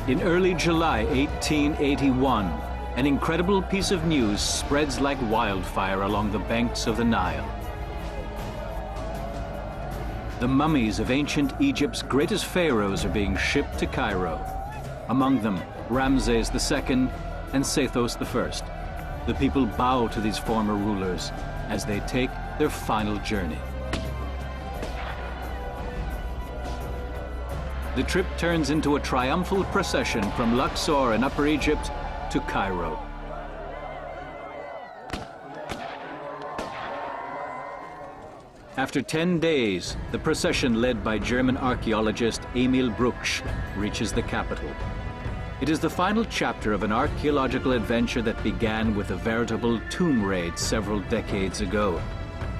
In early July 1881, an incredible piece of news spreads like wildfire along the banks of the Nile. The mummies of ancient Egypt's greatest pharaohs are being shipped to Cairo. Among them, Ramses II and Sethos I. The people bow to these former rulers as they take their final journey. The trip turns into a triumphal procession from Luxor in Upper Egypt to Cairo. After 10 days, the procession led by German archaeologist Emil Brugsch reaches the capital. It is the final chapter of an archaeological adventure that began with a veritable tomb raid several decades ago,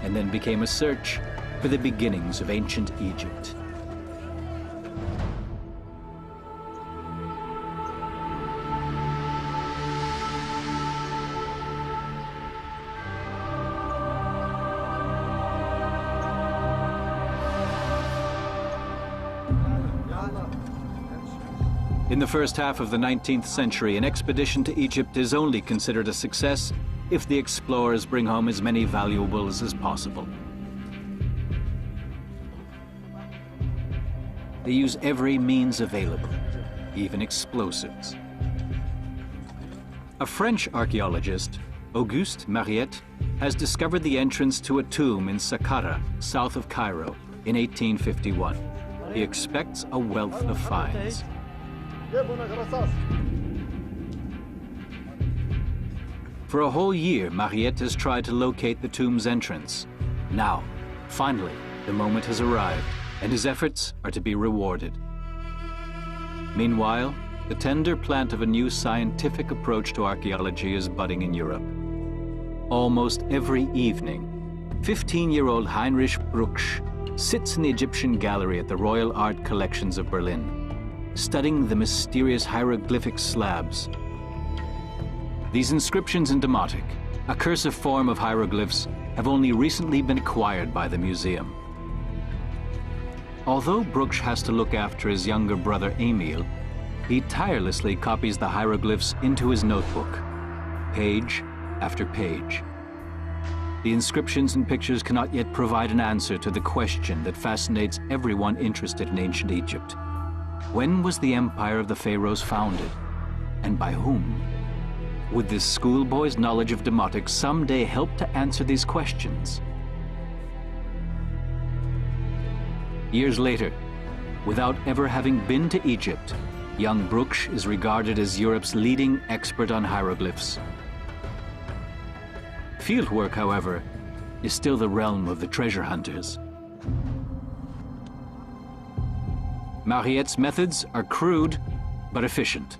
and then became a search for the beginnings of ancient Egypt. In the first half of the 19th century, an expedition to Egypt is only considered a success if the explorers bring home as many valuables as possible. They use every means available, even explosives. A French archaeologist, Auguste Mariette, has discovered the entrance to a tomb in Saqqara, south of Cairo, in 1851. He expects a wealth of finds. For a whole year, Mariette has tried to locate the tomb's entrance. Now, finally, the moment has arrived, and his efforts are to be rewarded. Meanwhile, the tender plant of a new scientific approach to archaeology is budding in Europe. Almost every evening, 15-year-old Heinrich Brugsch sits in the Egyptian gallery at the Royal Art Collections of Berlin, studying the mysterious hieroglyphic slabs. These inscriptions in Demotic, a cursive form of hieroglyphs, have only recently been acquired by the museum. Although Brugsch has to look after his younger brother Emil, he tirelessly copies the hieroglyphs into his notebook, page after page. The inscriptions and pictures cannot yet provide an answer to the question that fascinates everyone interested in ancient Egypt. When was the empire of the Pharaohs founded, and by whom? Would this schoolboy's knowledge of Demotic someday help to answer these questions? Years later, without ever having been to Egypt, young Brugsch is regarded as Europe's leading expert on hieroglyphs. Fieldwork, however, is still the realm of the treasure hunters. Mariette's methods are crude, but efficient.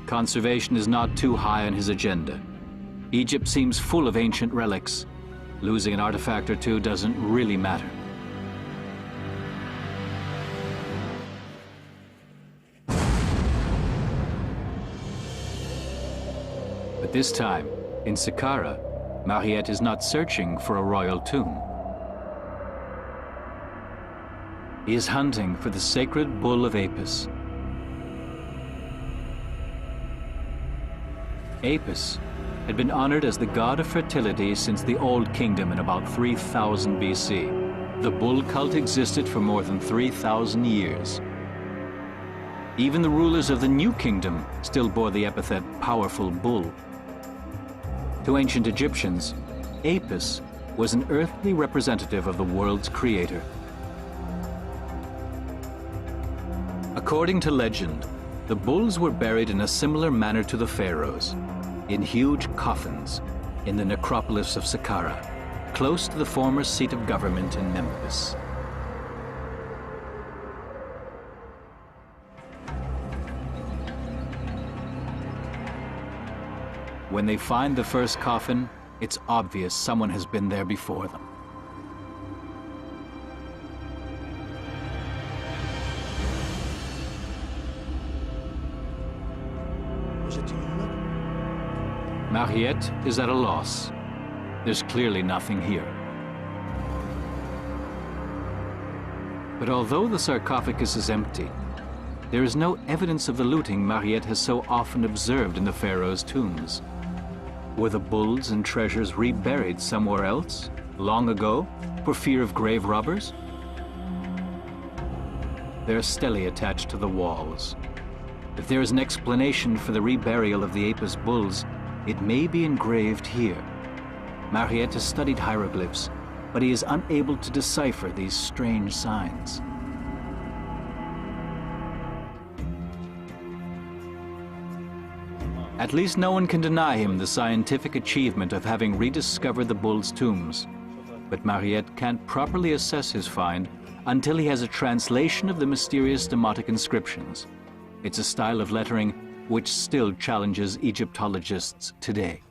Conservation is not too high on his agenda. Egypt seems full of ancient relics. Losing an artifact or two doesn't really matter. But this time, in Saqqara, Mariette is not searching for a royal tomb. He is hunting for the sacred bull of Apis. Apis had been honored as the god of fertility since the Old Kingdom in about 3000 BC. The bull cult existed for more than 3,000 years. Even the rulers of the New Kingdom still bore the epithet powerful bull. To ancient Egyptians, Apis was an earthly representative of the world's creator. According to legend, the bulls were buried in a similar manner to the pharaohs, in huge coffins in the necropolis of Saqqara, close to the former seat of government in Memphis. When they find the first coffin, it's obvious someone has been there before them. Mariette is at a loss. There's clearly nothing here. But although the sarcophagus is empty, there is no evidence of the looting Mariette has so often observed in the pharaohs' tombs. Were the bulls and treasures reburied somewhere else, long ago, for fear of grave robbers? There are stelae attached to the walls. If there is an explanation for the reburial of the Apis bulls, it may be engraved here. Mariette has studied hieroglyphs, but he is unable to decipher these strange signs. At least no one can deny him the scientific achievement of having rediscovered the bulls' tombs. But Mariette can't properly assess his find until he has a translation of the mysterious Demotic inscriptions. It's a style of lettering which still challenges Egyptologists today.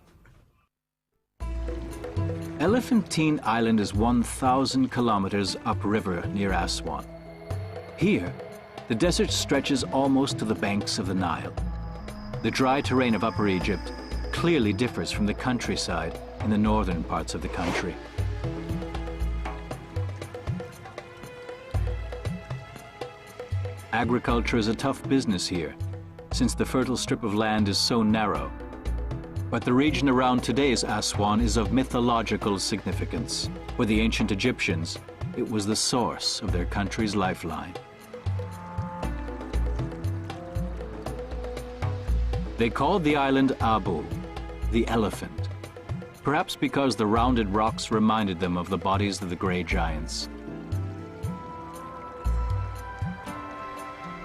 Elephantine Island is 1,000 kilometers upriver near Aswan. Here, the desert stretches almost to the banks of the Nile. The dry terrain of Upper Egypt clearly differs from the countryside in the northern parts of the country. Agriculture is a tough business here, since the fertile strip of land is so narrow. But the region around today's Aswan is of mythological significance. For the ancient Egyptians, it was the source of their country's lifeline. They called the island Abu, the elephant, perhaps because the rounded rocks reminded them of the bodies of the gray giants.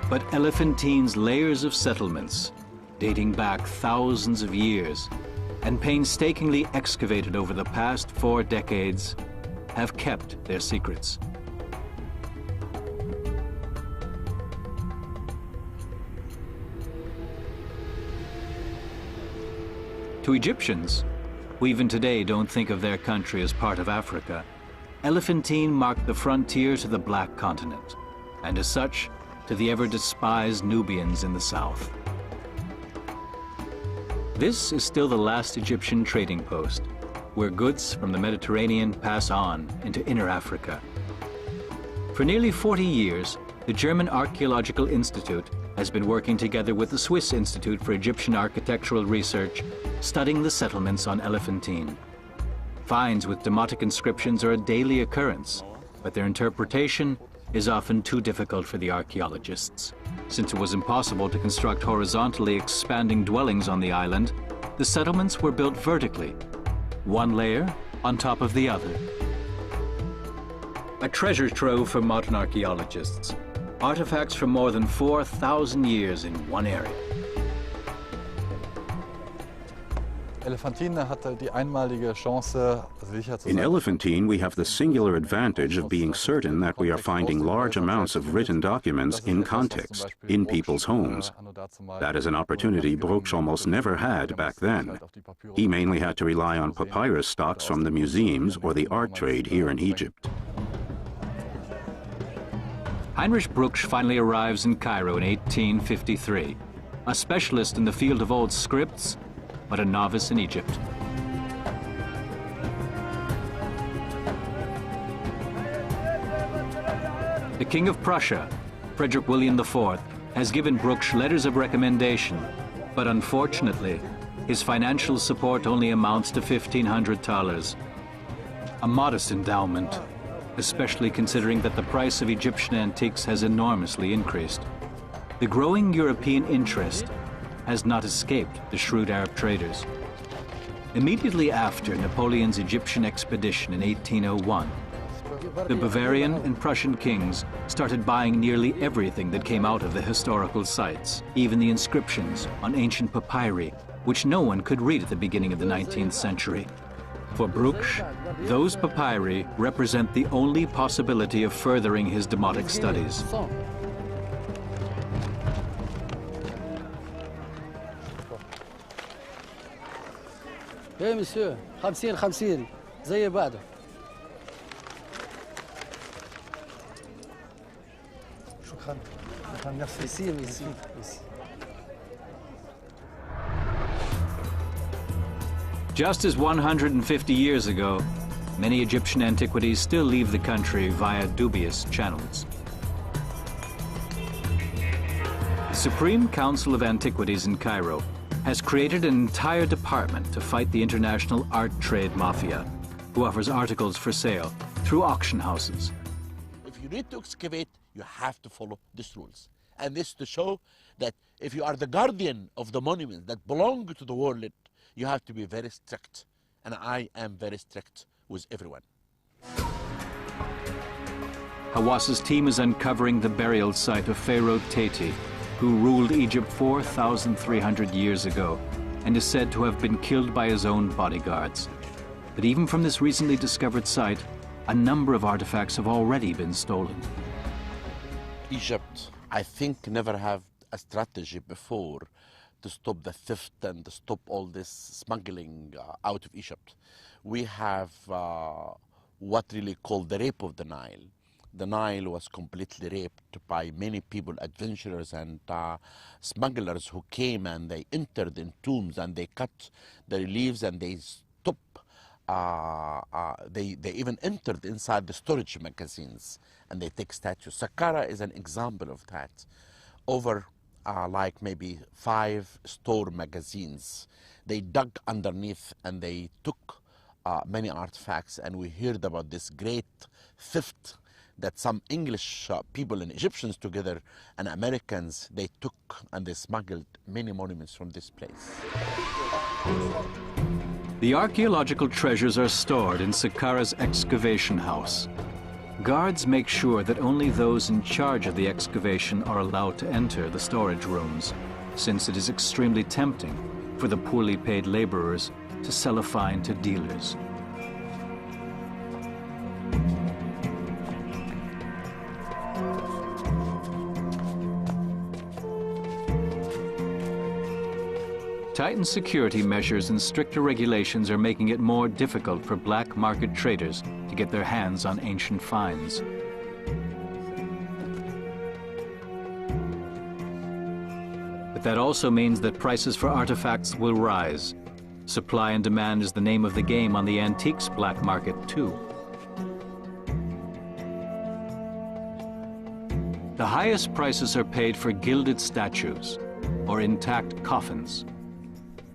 But Elephantine's layers of settlements, dating back thousands of years and painstakingly excavated over the past 4 decades, have kept their secrets. To Egyptians, who even today don't think of their country as part of Africa, Elephantine marked the frontier to the Black Continent, and as such, to the ever-despised Nubians in the south. This is still the last Egyptian trading post, where goods from the Mediterranean pass on into inner Africa. For nearly 40 years, the German Archaeological Institute has been working together with the Swiss Institute for Egyptian Architectural Research, studying the settlements on Elephantine. Finds with Demotic inscriptions are a daily occurrence, but their interpretation is often too difficult for the archaeologists. Since it was impossible to construct horizontally expanding dwellings on the island, the settlements were built vertically, one layer on top of the other. A treasure trove for modern archaeologists. Artifacts from more than 4,000 years in one area. In Elephantine, we have the singular advantage of being certain that we are finding large amounts of written documents in context, in people's homes. That is an opportunity Brugsch almost never had back then. He mainly had to rely on papyrus stocks from the museums or the art trade here in Egypt. Heinrich Brugsch finally arrives in Cairo in 1853, a specialist in the field of old scripts, but a novice in Egypt. The King of Prussia, Frederick William IV, has given Brugsch letters of recommendation, but unfortunately, his financial support only amounts to 1,500 thalers, a modest endowment, especially considering that the price of Egyptian antiques has enormously increased. The growing European interest has not escaped the shrewd Arab traders. Immediately after Napoleon's Egyptian expedition in 1801, the Bavarian and Prussian kings started buying nearly everything that came out of the historical sites, even the inscriptions on ancient papyri, which no one could read at the beginning of the 19th century. For Brugsch, those papyri represent the only possibility of furthering his Demotic studies. Hey, monsieur, 50 زي بعضه. شكرا. Merci. Just as 150 years ago, many Egyptian antiquities still leave the country via dubious channels. Supreme Council of Antiquities in Cairo has created an entire department to fight the international art trade mafia, who offers articles for sale through auction houses. If you need to excavate, you have to follow these rules. And this to show that if you are the guardian of the monuments that belong to the world, you have to be very strict. And I am very strict with everyone. Hawass's team is uncovering the burial site of Pharaoh Teti, who ruled Egypt 4,300 years ago and is said to have been killed by his own bodyguards. But even from this recently discovered site, a number of artifacts have already been stolen. Egypt, I think, never have a strategy before to stop the theft and to stop all this smuggling out of Egypt. We have what really called the rape of the Nile. The Nile was completely raped by many people, adventurers and smugglers who came and they entered in tombs and they cut the reliefs and they they even entered inside the storage magazines and they take statues. Saqqara is an example of that. Over like maybe 5 store magazines, they dug underneath and they took many artifacts, and we heard about this great theft that some English people and Egyptians together and Americans, they took and they smuggled many monuments from this place. The archaeological treasures are stored in Saqqara's excavation house. Guards make sure that only those in charge of the excavation are allowed to enter the storage rooms, since it is extremely tempting for the poorly paid laborers to sell a find to dealers. Tightened security measures and stricter regulations are making it more difficult for black market traders to get their hands on ancient finds. But that also means that prices for artifacts will rise. Supply and demand is the name of the game on the antiques black market, too. The highest prices are paid for gilded statues or intact coffins,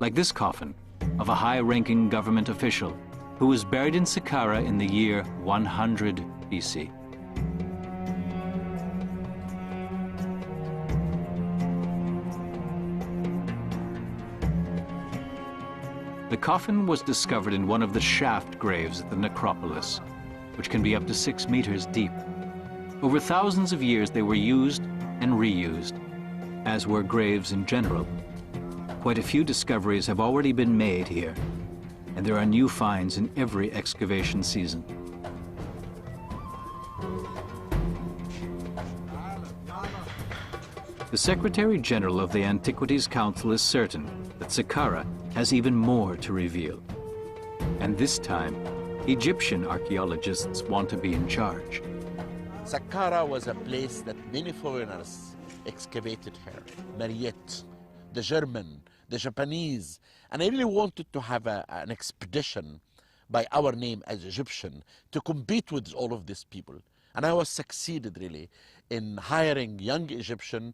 like this coffin of a high-ranking government official who was buried in Saqqara in the year 100 BC. The coffin was discovered in one of the shaft graves at the necropolis, which can be up to 6 meters deep. Over thousands of years they were used and reused, as were graves in general. Quite a few discoveries have already been made here, and there are new finds in every excavation season. The Secretary General of the Antiquities Council is certain that Saqqara has even more to reveal. And this time, Egyptian archaeologists want to be in charge. Saqqara was a place that many foreigners excavated here. Mariette, the German, the Japanese, and I really wanted to have an expedition by our name as Egyptian to compete with all of these people. And I was succeeded really in hiring young Egyptian.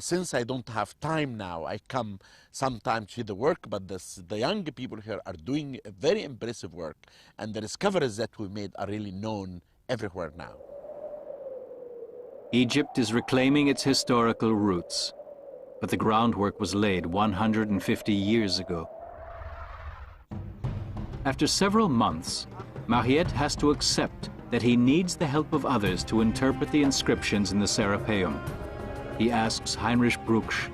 Since I don't have time now, I come sometimes to the work, but the young people here are doing a very impressive work, and the discoveries that we made are really known everywhere now. Egypt is reclaiming its historical roots, but the groundwork was laid 150 years ago. After several months, Mariette has to accept that he needs the help of others to interpret the inscriptions in the Serapeum. He asks Heinrich Brugsch,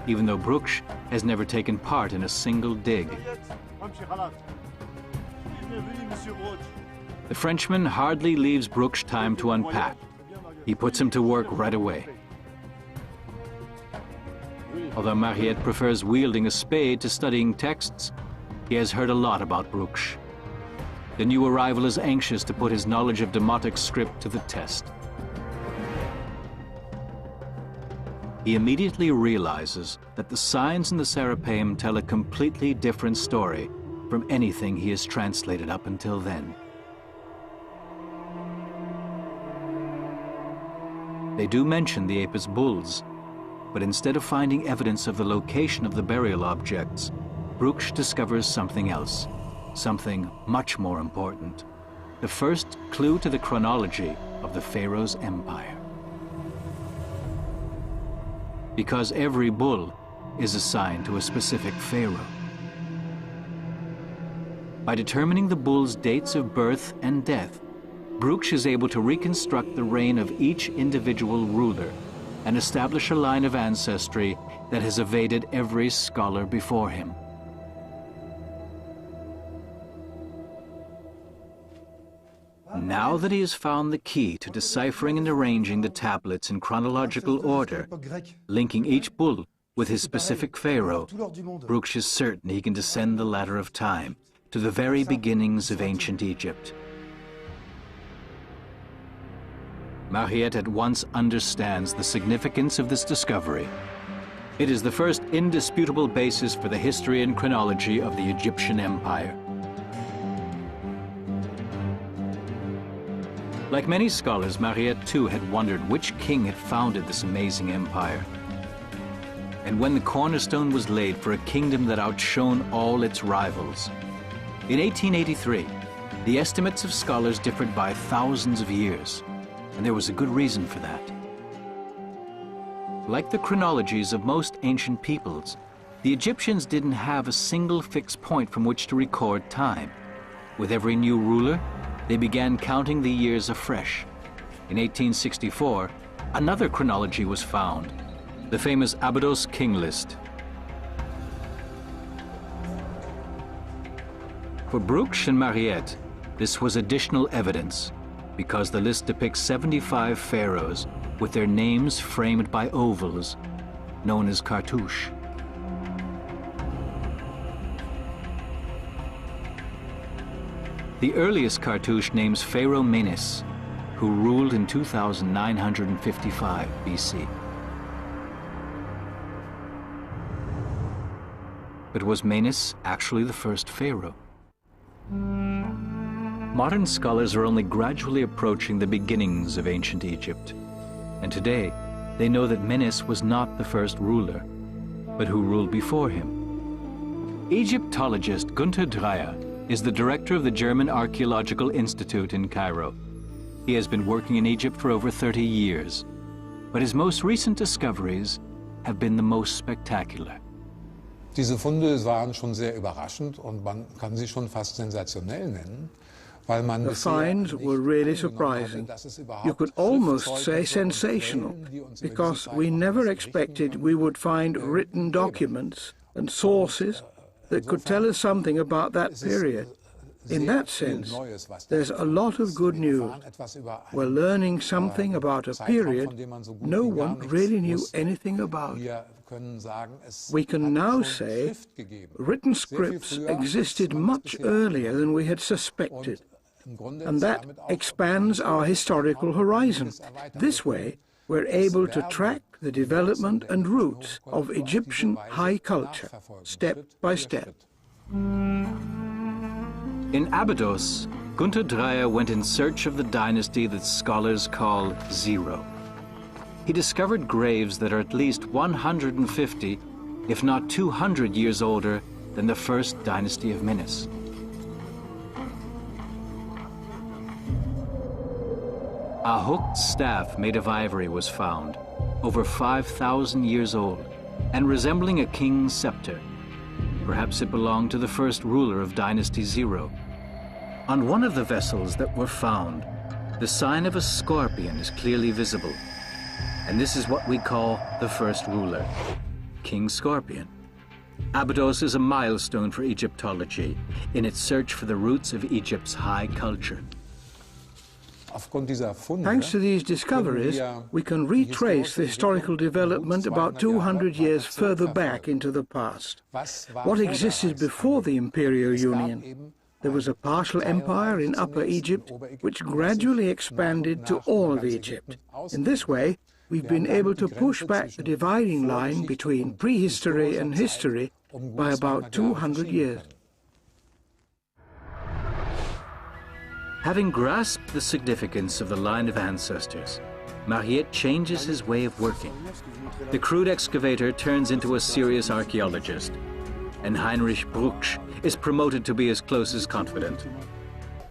even though Brugsch has never taken part in a single dig. The Frenchman hardly leaves Brugsch time to unpack. He puts him to work right away. Although Mariette prefers wielding a spade to studying texts, he has heard a lot about Brugsch. The new arrival is anxious to put his knowledge of Demotic script to the test. He immediately realizes that the signs in the Serapeum tell a completely different story from anything he has translated up until then. They do mention the Apis bulls, But instead of finding evidence of the location of the burial objects, Brugsch discovers something else, something much more important. The first clue to the chronology of the Pharaoh's empire. Because every bull is assigned to a specific pharaoh. By determining the bull's dates of birth and death, Brugsch is able to reconstruct the reign of each individual ruler and establish a line of ancestry that has evaded every scholar before him. Now that he has found the key to deciphering and arranging the tablets in chronological order, linking each bull with his specific pharaoh, Brugsch is certain he can descend the ladder of time to the very beginnings of ancient Egypt. Mariette at once understands the significance of this discovery. It is the first indisputable basis for the history and chronology of the Egyptian Empire. Like many scholars, Mariette too had wondered which king had founded this amazing empire. And when the cornerstone was laid for a kingdom that outshone all its rivals. In 1883, the estimates of scholars differed by thousands of years, and there was a good reason for that. Like the chronologies of most ancient peoples, the Egyptians didn't have a single fixed point from which to record time. With every new ruler, they began counting the years afresh. In 1864, another chronology was found, the famous Abydos king list. For Brugsch and Mariette, this was additional evidence, because the list depicts 75 pharaohs with their names framed by ovals, known as cartouches. The earliest cartouche names Pharaoh Menes, who ruled in 2955 BC. But was Menes actually the first pharaoh? Modern scholars are only gradually approaching the beginnings of ancient Egypt. And today, they know that Menes was not the first ruler, but who ruled before him. Egyptologist Günther Dreyer is the director of the German Archaeological Institute in Cairo. He has been working in Egypt for over 30 years, but his most recent discoveries have been the most spectacular. Diese Funde waren schon sehr überraschend und man kann sie schon fast sensationell nennen. The finds were really surprising. You could almost say sensational, because we never expected we would find written documents and sources that could tell us something about that period. In that sense, there's a lot of good news. We're learning something about a period no one really knew anything about. We can now say written scripts existed much earlier than we had suspected, and that expands our historical horizon. This way, we're able to track the development and roots of Egyptian high culture, step by step. In Abydos, Günther Dreyer went in search of the dynasty that scholars call Zero. He discovered graves that are at least 150, if not 200 years older than the first dynasty of Menes. A hooked staff made of ivory was found, over 5,000 years old, and resembling a king's scepter. Perhaps it belonged to the first ruler of Dynasty Zero. On one of the vessels that were found, the sign of a scorpion is clearly visible. And this is what we call the first ruler, King Scorpion. Abydos is a milestone for Egyptology in its search for the roots of Egypt's high culture. Thanks to these discoveries, we can retrace the historical development about 200 years further back into the past. What existed before the Imperial Union? There was a partial empire in Upper Egypt, which gradually expanded to all of Egypt. In this way, we've been able to push back the dividing line between prehistory and history by about 200 years. Having grasped the significance of the line of ancestors, Mariette changes his way of working. The crude excavator turns into a serious archaeologist, and Heinrich Brugsch is promoted to be his closest confidant.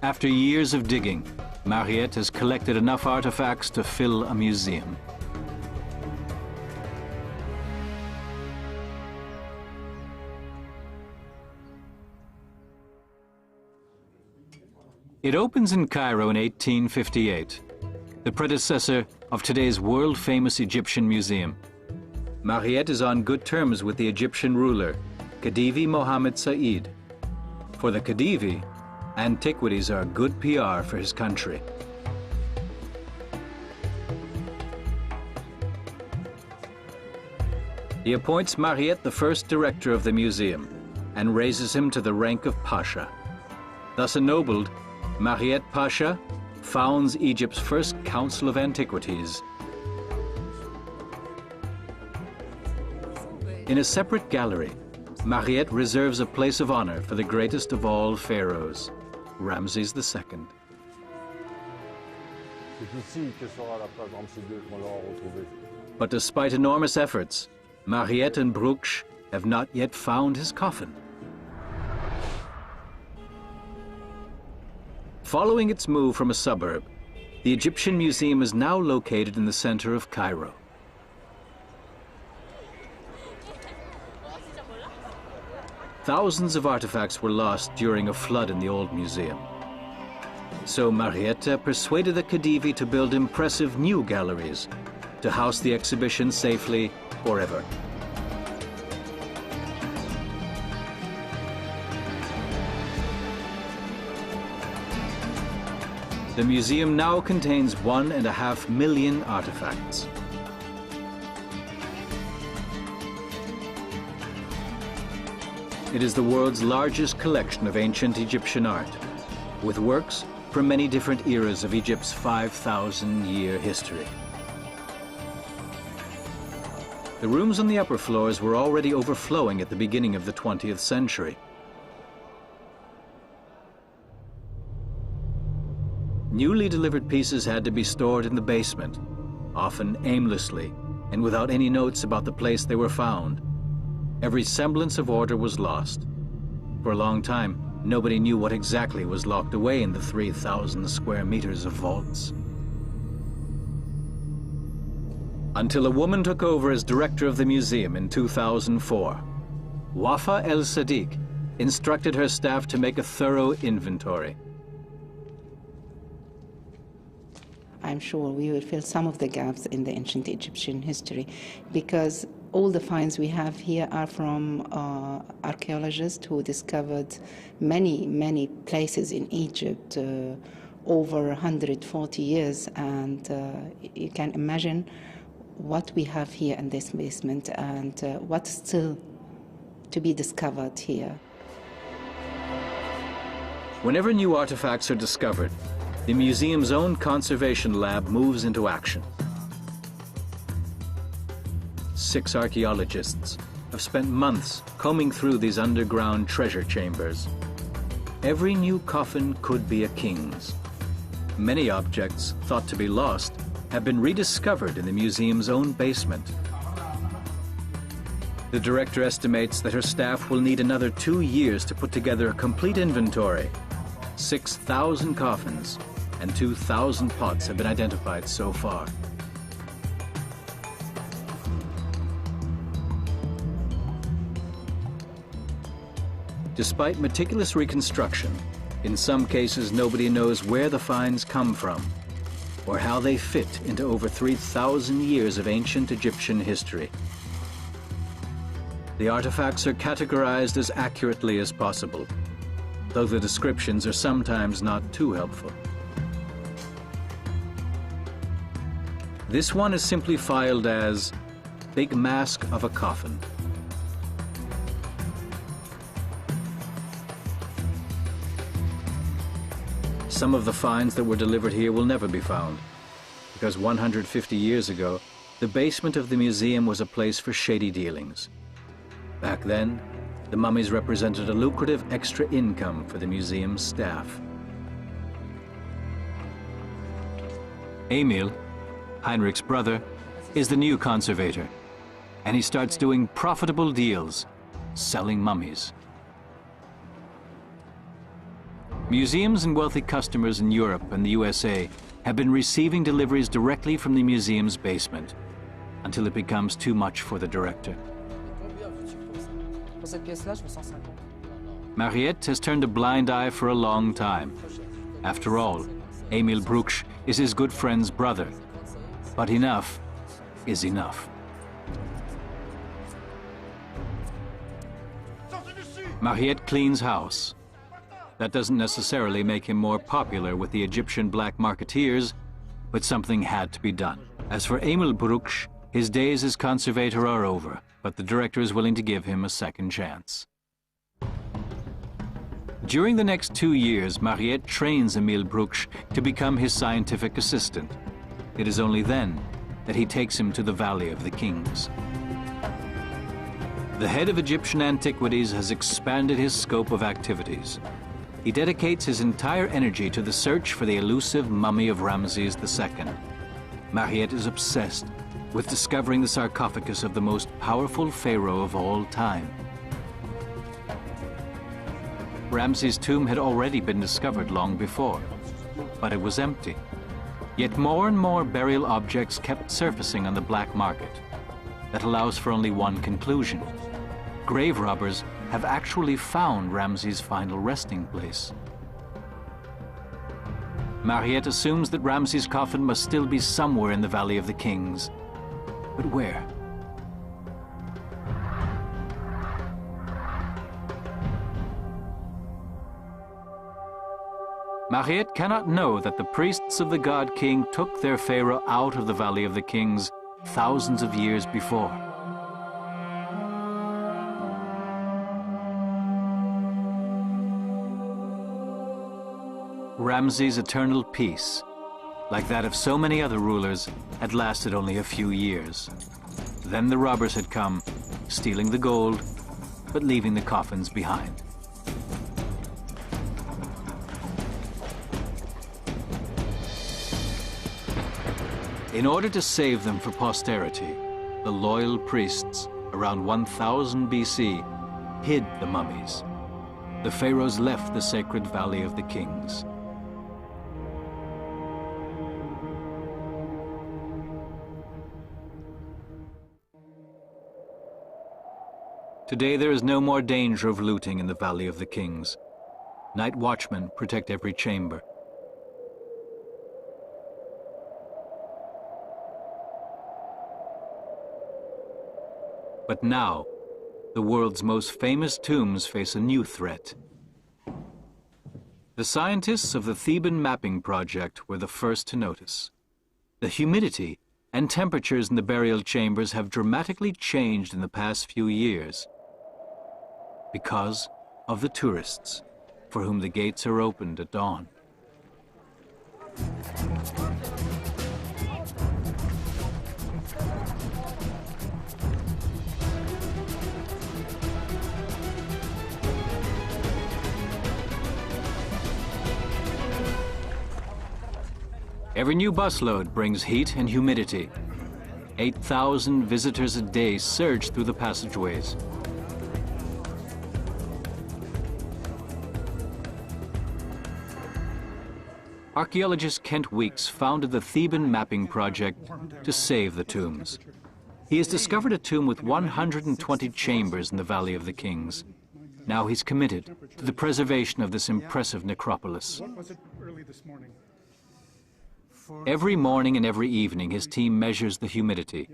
After years of digging, Mariette has collected enough artifacts to fill a museum. It opens in Cairo in 1858, the predecessor of today's world-famous Egyptian museum. Mariette is on good terms with the Egyptian ruler, Khedive Mohammed Said. For the Khedive, antiquities are good PR for his country. He appoints Mariette the first director of the museum and raises him to the rank of Pasha. Thus ennobled, Mariette Pasha founds Egypt's first Council of Antiquities. In a separate gallery, Mariette reserves a place of honor for the greatest of all pharaohs, Ramses II. But despite enormous efforts, Mariette and Brugsch have not yet found his coffin. Following its move from a suburb, the Egyptian Museum is now located in the center of Cairo. Thousands of artifacts were lost during a flood in the old museum. So Mariette persuaded the Khedive to build impressive new galleries to house the exhibition safely forever. The museum now contains 1.5 million artifacts. It is the world's largest collection of ancient Egyptian art, with works from many different eras of Egypt's 5,000-year history. The rooms on the upper floors were already overflowing at the beginning of the 20th century. Newly delivered pieces had to be stored in the basement, often aimlessly and without any notes about the place they were found. Every semblance of order was lost. For a long time, nobody knew what exactly was locked away in the 3,000 square meters of vaults. Until a woman took over as director of the museum in 2004. Wafa El-Sadiq instructed her staff to make a thorough inventory. I'm sure we will fill some of the gaps in the ancient Egyptian history, because all the finds we have here are from archaeologists who discovered many places in Egypt over 140 years, and you can imagine what we have here in this basement and what's still to be discovered here. Whenever new artifacts are discovered, the museum's own conservation lab moves into action. 6 archaeologists have spent months combing through these underground treasure chambers. Every new coffin could be a king's. Many objects thought to be lost have been rediscovered in the museum's own basement. The director estimates that her staff will need another 2 years to put together a complete inventory. 6,000 coffins and 2,000 pots have been identified so far. Despite meticulous reconstruction, in some cases nobody knows where the finds come from or how they fit into over 3,000 years of ancient Egyptian history. The artifacts are categorized as accurately as possible, though the descriptions are sometimes not too helpful. This one is simply filed as Big Mask of a Coffin. Some of the finds that were delivered here will never be found, because 150 years ago, the basement of the museum was a place for shady dealings. Back then, the mummies represented a lucrative extra income for the museum's staff. Emil, Heinrich's brother, is the new conservator, and he starts doing profitable deals, selling mummies. Museums and wealthy customers in Europe and the USA have been receiving deliveries directly from the museum's basement, until it becomes too much for the director. Mariette has turned a blind eye for a long time. After all, Emil Brugsch is his good friend's brother. But enough is enough. Mariette cleans house. That doesn't necessarily make him more popular with the Egyptian black marketeers, but something had to be done. As for Emil Brugsch, his days as conservator are over, but the director is willing to give him a second chance. During the next 2 years, Mariette trains Emil Brugsch to become his scientific assistant. It is only then that he takes him to the Valley of the Kings. The head of Egyptian antiquities has expanded his scope of activities. He dedicates his entire energy to the search for the elusive mummy of Ramses II. Mariette is obsessed with discovering the sarcophagus of the most powerful pharaoh of all time. Ramses' tomb had already been discovered long before, but it was empty. Yet more and more burial objects kept surfacing on the black market. That allows for only one conclusion. Grave robbers have actually found Ramses' final resting place. Mariette assumes that Ramses' coffin must still be somewhere in the Valley of the Kings. But where? Mariette cannot know that the priests of the god king took their pharaoh out of the Valley of the Kings thousands of years before. Ramses' eternal peace, like that of so many other rulers, had lasted only a few years. Then the robbers had come, stealing the gold, but leaving the coffins behind. In order to save them for posterity, the loyal priests, around 1000 BC, hid the mummies. The pharaohs left the sacred Valley of the Kings. Today there is no more danger of looting in the Valley of the Kings. Night watchmen protect every chamber. But now, the world's most famous tombs face a new threat. The scientists of the Theban Mapping Project were the first to notice. The humidity and temperatures in the burial chambers have dramatically changed in the past few years because of the tourists for whom the gates are opened at dawn. Every new busload brings heat and humidity. 8,000 visitors a day surge through the passageways. Archaeologist Kent Weeks founded the Theban Mapping Project to save the tombs. He has discovered a tomb with 120 chambers in the Valley of the Kings. Now he's committed to the preservation of this impressive necropolis. Every morning and every evening, his team measures the humidity.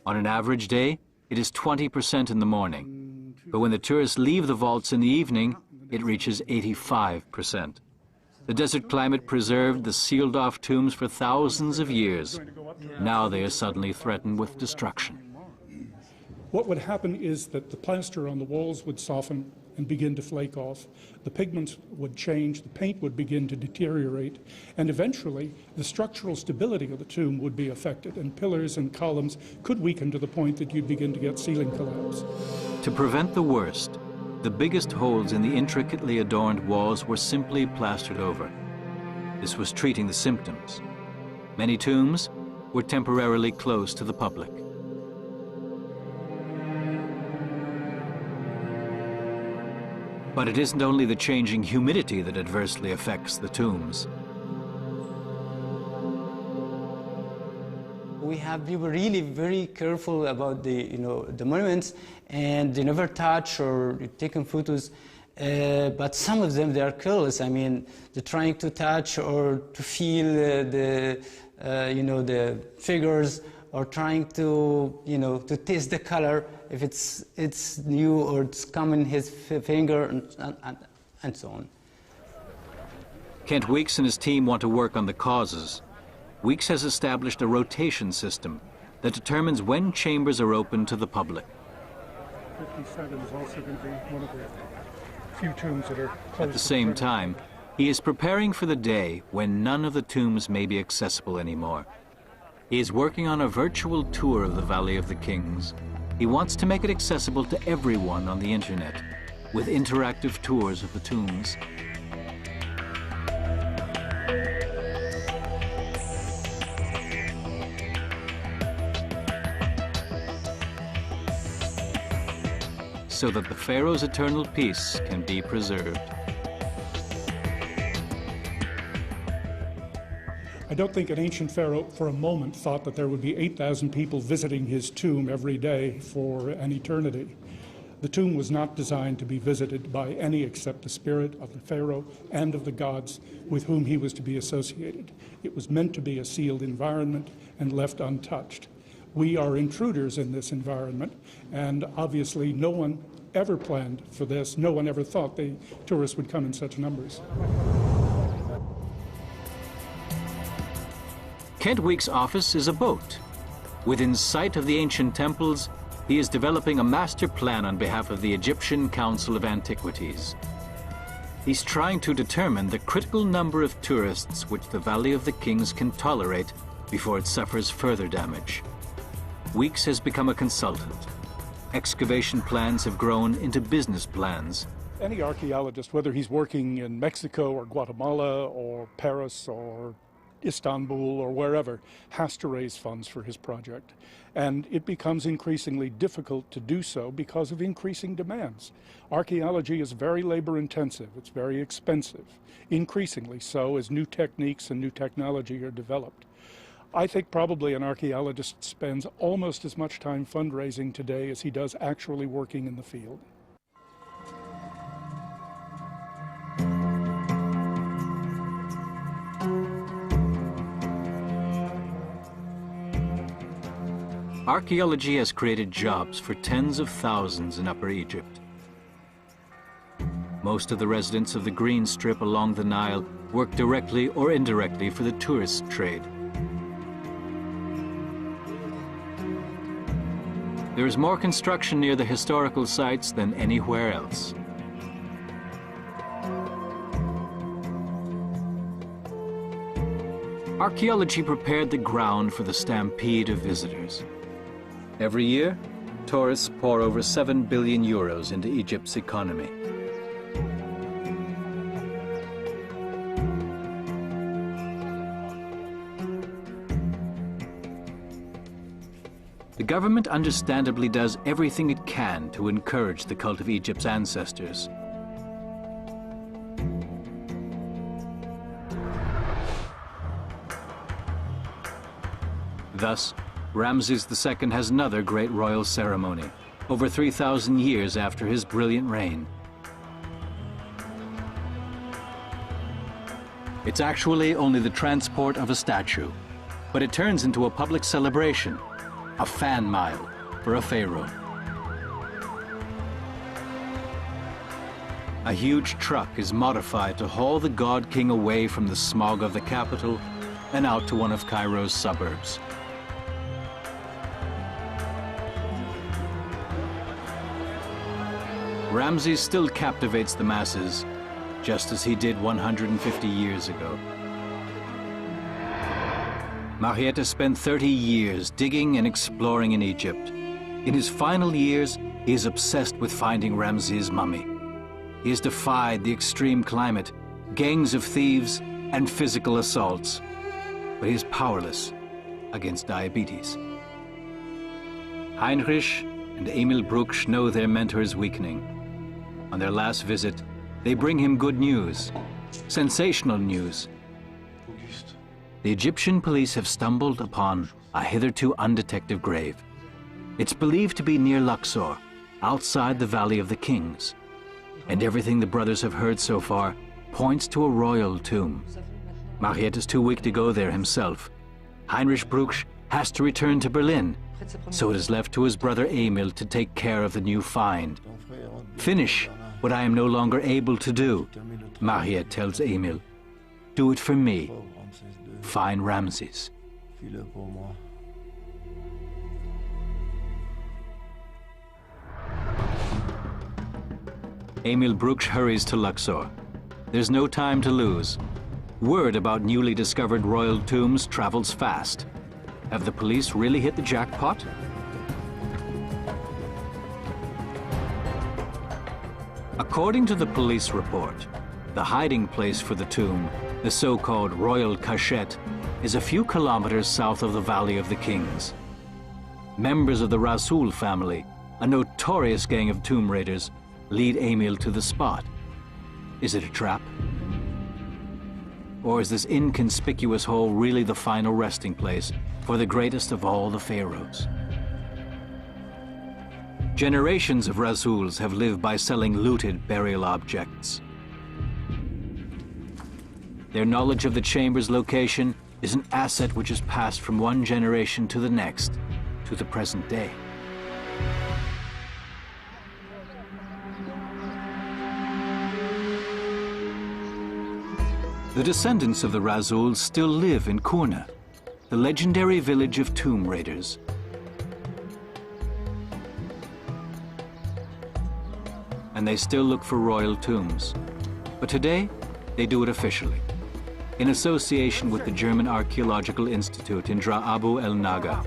On an average day, it is 20% in the morning. But when the tourists leave the vaults in the evening, it reaches 85%. The desert climate preserved the sealed-off tombs for thousands of years. Now they are suddenly threatened with destruction. What would happen is that the plaster on the walls would soften and begin to flake off. The pigments would change, the paint would begin to deteriorate, and eventually the structural stability of the tomb would be affected, and pillars and columns could weaken to the point that you'd begin to get ceiling collapse. To prevent the worst, the biggest holes in the intricately adorned walls were simply plastered over. This was treating the symptoms. Many tombs were temporarily closed to the public. But it isn't only the changing humidity that adversely affects the tombs. We have people really very careful about the monuments, and they never touch or taking photos. But some of them, they are careless. I mean, they're trying to touch or to feel the figures, or trying to to taste the color if it's new or it's come in his finger, and so on. Kent Weeks and his team want to work on the causes. Weeks has established a rotation system that determines when chambers are open to the public. 57 is also going to be one of the few tombs that are closed. At the same time, he is preparing for the day when none of the tombs may be accessible anymore. He is working on a virtual tour of the Valley of the Kings. He wants to make it accessible to everyone on the internet, with interactive tours of the tombs. So that the Pharaoh's eternal peace can be preserved. I don't think an ancient pharaoh for a moment thought that there would be 8,000 people visiting his tomb every day for an eternity. The tomb was not designed to be visited by any except the spirit of the pharaoh and of the gods with whom he was to be associated. It was meant to be a sealed environment and left untouched. We are intruders in this environment, and obviously no one ever planned for this. No one ever thought the tourists would come in such numbers. Kent Weeks' office is a boat. Within sight of the ancient temples, he is developing a master plan on behalf of the Egyptian Council of Antiquities. He's trying to determine the critical number of tourists which the Valley of the Kings can tolerate before it suffers further damage. Weeks has become a consultant. Excavation plans have grown into business plans. Any archaeologist, whether he's working in Mexico or Guatemala or Paris or Istanbul or wherever, has to raise funds for his project. And it becomes increasingly difficult to do so because of increasing demands. Archaeology is very labor intensive, it's very expensive, increasingly so as new techniques and new technology are developed. I think probably an archaeologist spends almost as much time fundraising today as he does actually working in the field. Archaeology has created jobs for tens of thousands in Upper Egypt. Most of the residents of the green strip along the Nile work directly or indirectly for the tourist trade. There is more construction near the historical sites than anywhere else. Archaeology prepared the ground for the stampede of visitors. Every year, tourists pour over 7 billion euros into Egypt's economy. The government understandably does everything it can to encourage the cult of Egypt's ancestors. Thus, Ramses II has another great royal ceremony, over 3,000 years after his brilliant reign. It's actually only the transport of a statue, but it turns into a public celebration, a fan mile for a pharaoh. A huge truck is modified to haul the god king away from the smog of the capital and out to one of Cairo's suburbs. Ramses still captivates the masses, just as he did 150 years ago. Mariette spent 30 years digging and exploring in Egypt. In his final years, he is obsessed with finding Ramses' mummy. He has defied the extreme climate, gangs of thieves, and physical assaults. But he is powerless. against diabetes. Heinrich and Emil Brugsch know their mentor's weakening. On their last visit, they bring him good news, sensational news. The Egyptian police have stumbled upon a hitherto undetected grave. It's believed to be near Luxor, outside the Valley of the Kings. And everything the brothers have heard so far points to a royal tomb. Mariette is too weak to go there himself. Heinrich Brugsch has to return to Berlin, so it is left to his brother Emil to take care of the new find. Finish what I am no longer able to do, Mariette tells Emil. Do it for me. Find Ramses. Emil Brugsch hurries to Luxor. There's no time to lose. Word about newly discovered royal tombs travels fast. Have the police really hit the jackpot? According to the police report, the hiding place for the tomb, the so-called royal cachette, is a few kilometers south of the Valley of the Kings. Members of the Rasul family, a notorious gang of tomb raiders, lead Emil to the spot. Is it a trap? Or is this inconspicuous hole really the final resting place for the greatest of all the pharaohs? Generations of Rasuls have lived by selling looted burial objects. Their knowledge of the chamber's location is an asset which is passed from one generation to the next, to the present day. The descendants of the Rasuls still live in Kurna, the legendary village of tomb raiders. And they still look for royal tombs. But today, they do it officially, in association with the German Archaeological Institute in Dra Abu El Naga,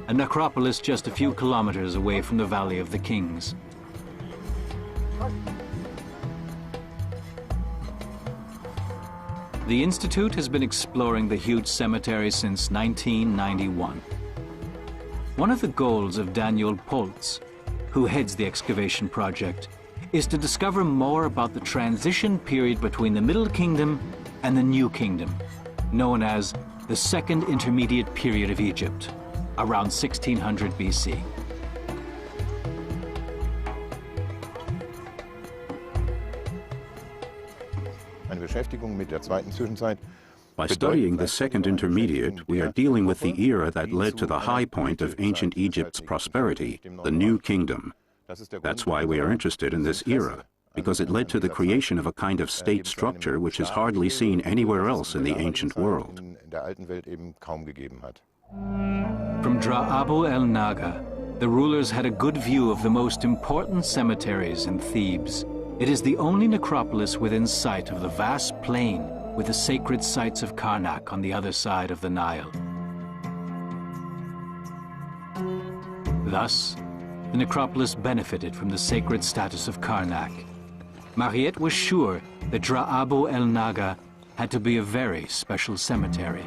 a necropolis just a few kilometers away from the Valley of the Kings. The Institute has been exploring the huge cemetery since 1991. One of the goals of Daniel Poltz, who heads the excavation project, is to discover more about the transition period between the Middle Kingdom and the New Kingdom, known as the Second Intermediate Period of Egypt, around 1600 BC. By studying the Second Intermediate, we are dealing with the era that led to the high point of ancient Egypt's prosperity, the New Kingdom. That's why we are interested in this era, because it led to the creation of a kind of state structure which is hardly seen anywhere else in the ancient world. From Dra Abu El Naga, the rulers had a good view of the most important cemeteries in Thebes. It is the only necropolis within sight of the vast plain with the sacred sites of Karnak on the other side of the Nile. Thus, the necropolis benefited from the sacred status of Karnak. Mariette was sure that Dra Abu El Naga had to be a very special cemetery.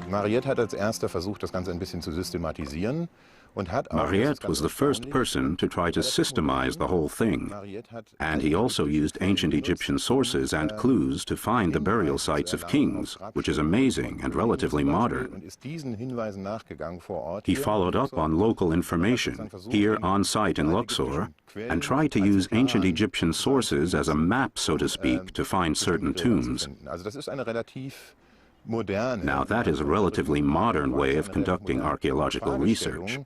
Mariette hat als erster versucht, das Ganze ein bisschen zu systematisieren. Mariette was the first person to try to systemize the whole thing, and he also used ancient Egyptian sources and clues to find the burial sites of kings, which is amazing and relatively modern. He followed up on local information, here on site in Luxor, and tried to use ancient Egyptian sources as a map, so to speak, to find certain tombs. Now that is a relatively modern way of conducting archaeological research.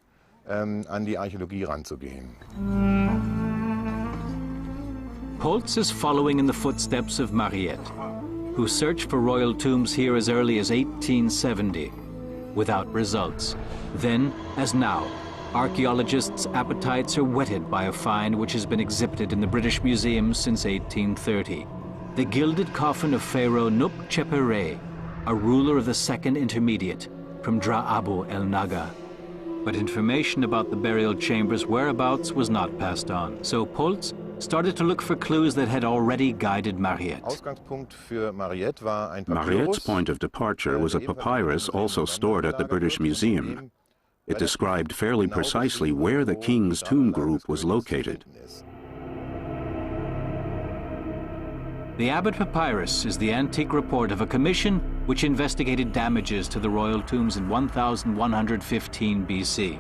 Poltz is following in the footsteps of Mariette, who searched for royal tombs here as early as 1870, without results. Then, as now, archaeologists' appetites are whetted by a find which has been exhibited in the British Museum since 1830. The gilded coffin of Pharaoh Nuptcheperre, a ruler of the Second Intermediate, from Dra Abu El Naga. But information about the burial chamber's whereabouts was not passed on, so Poltz started to look for clues that had already guided Mariette. Ausgangspunkt für Mariette war ein Mariette's Papyrus. point of departure was a papyrus also stored at the British Museum. It described fairly precisely where the king's tomb group was located. The Abbott Papyrus is the antique report of a commission which investigated damages to the royal tombs in 1115 BC.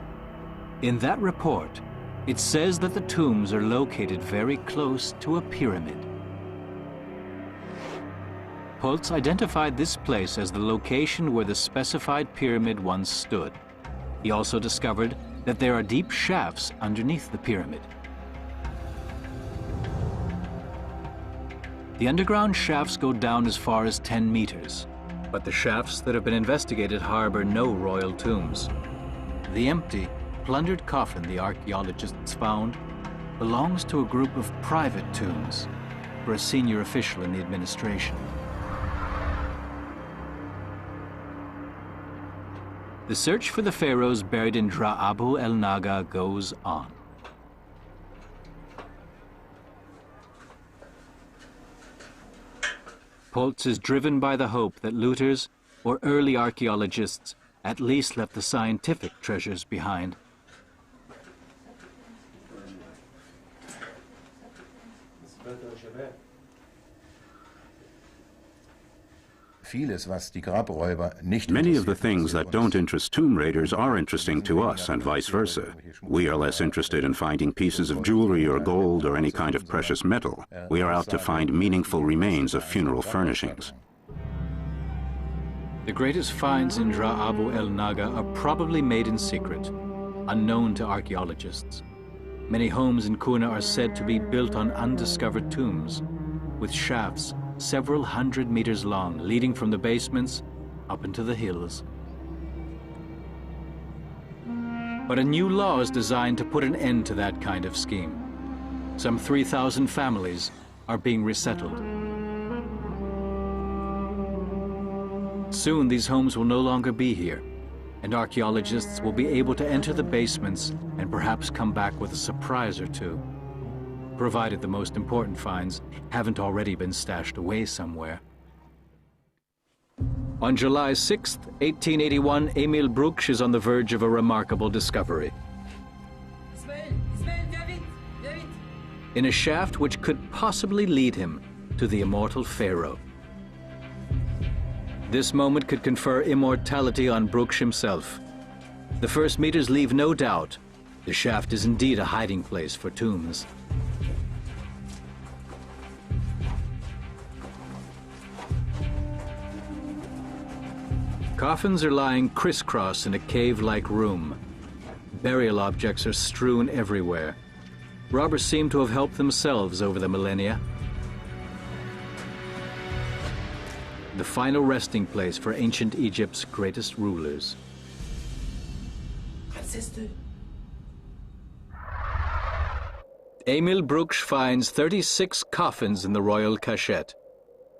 In that report, it says that the tombs are located very close to a pyramid. Pultz identified this place as the location where the specified pyramid once stood. He also discovered that there are deep shafts underneath the pyramid. The underground shafts go down as far as 10 meters, but the shafts that have been investigated harbor no royal tombs. The empty, plundered coffin the archaeologists found belongs to a group of private tombs for a senior official in the administration. The search for the pharaohs buried in Dra Abu el Naga goes on. Pultz is driven by the hope that looters or early archaeologists at least left the scientific treasures behind. Many of the things that don't interest tomb raiders are interesting to us, and vice versa. We are less interested in finding pieces of jewelry or gold or any kind of precious metal. We are out to find meaningful remains of funeral furnishings. The greatest finds in Dra Abu el Naga are probably made in secret, unknown to archaeologists. Many homes in Kuna are said to be built on undiscovered tombs, with shafts several hundred meters long, leading from the basements up into the hills. But a new law is designed to put an end to that kind of scheme. Some 3,000 families are being resettled. Soon these homes will no longer be here, and archaeologists will be able to enter the basements and perhaps come back with a surprise or two, provided the most important finds haven't already been stashed away somewhere. On July 6, 1881, Emil Brugsch is on the verge of a remarkable discovery. In a shaft which could possibly lead him to the immortal pharaoh. This moment could confer immortality on Brugsch himself. The first meters leave no doubt the shaft is indeed a hiding place for tombs. Coffins are lying crisscross in a cave-like room. Burial objects are strewn everywhere. Robbers seem to have helped themselves over the millennia. The final resting place for ancient Egypt's greatest rulers. Emil Brugsch finds 36 coffins in the royal cachette,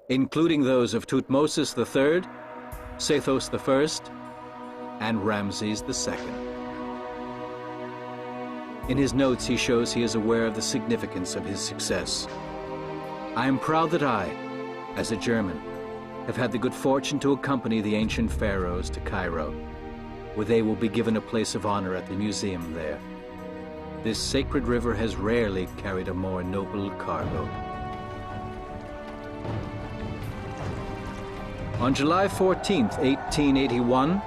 including those of Thutmose III, Sethos I, and Ramses II. In his notes, he shows he is aware of the significance of his success. I am proud that I, as a German, have had the good fortune to accompany the ancient pharaohs to Cairo, where they will be given a place of honor at the museum there. This sacred river has rarely carried a more noble cargo. On July 14, 1881,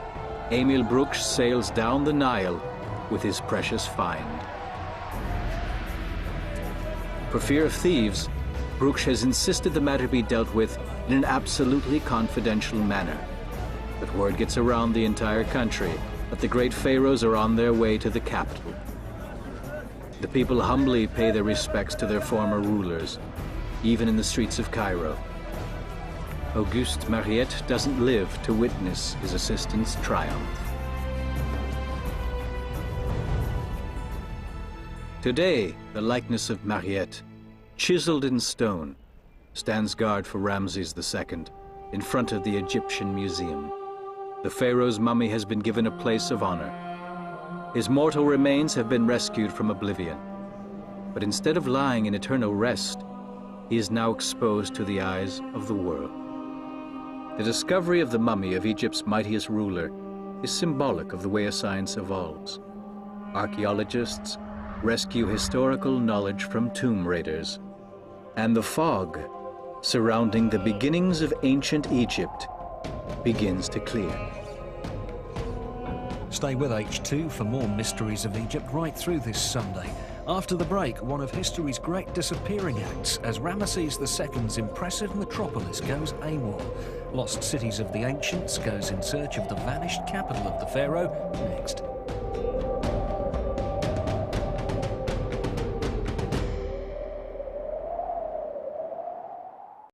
Emil Brugsch sails down the Nile with his precious find. For fear of thieves, Brugsch has insisted the matter be dealt with in an absolutely confidential manner. But word gets around the entire country that the great pharaohs are on their way to the capital. The people humbly pay their respects to their former rulers, even in the streets of Cairo. Auguste Mariette doesn't live to witness his assistant's triumph. Today, the likeness of Mariette, chiseled in stone, stands guard for Ramses II in front of the Egyptian Museum. The pharaoh's mummy has been given a place of honor. His mortal remains have been rescued from oblivion. But instead of lying in eternal rest, he is now exposed to the eyes of the world. The discovery of the mummy of Egypt's mightiest ruler is symbolic of the way a science evolves. Archaeologists rescue historical knowledge from tomb raiders, and the fog surrounding the beginnings of ancient Egypt begins to clear. Stay with H2 for more mysteries of Egypt right through this Sunday. After the break, one of history's great disappearing acts as Ramesses II's impressive metropolis goes AWOL. Lost Cities of the Ancients goes in search of the vanished capital of the pharaoh next.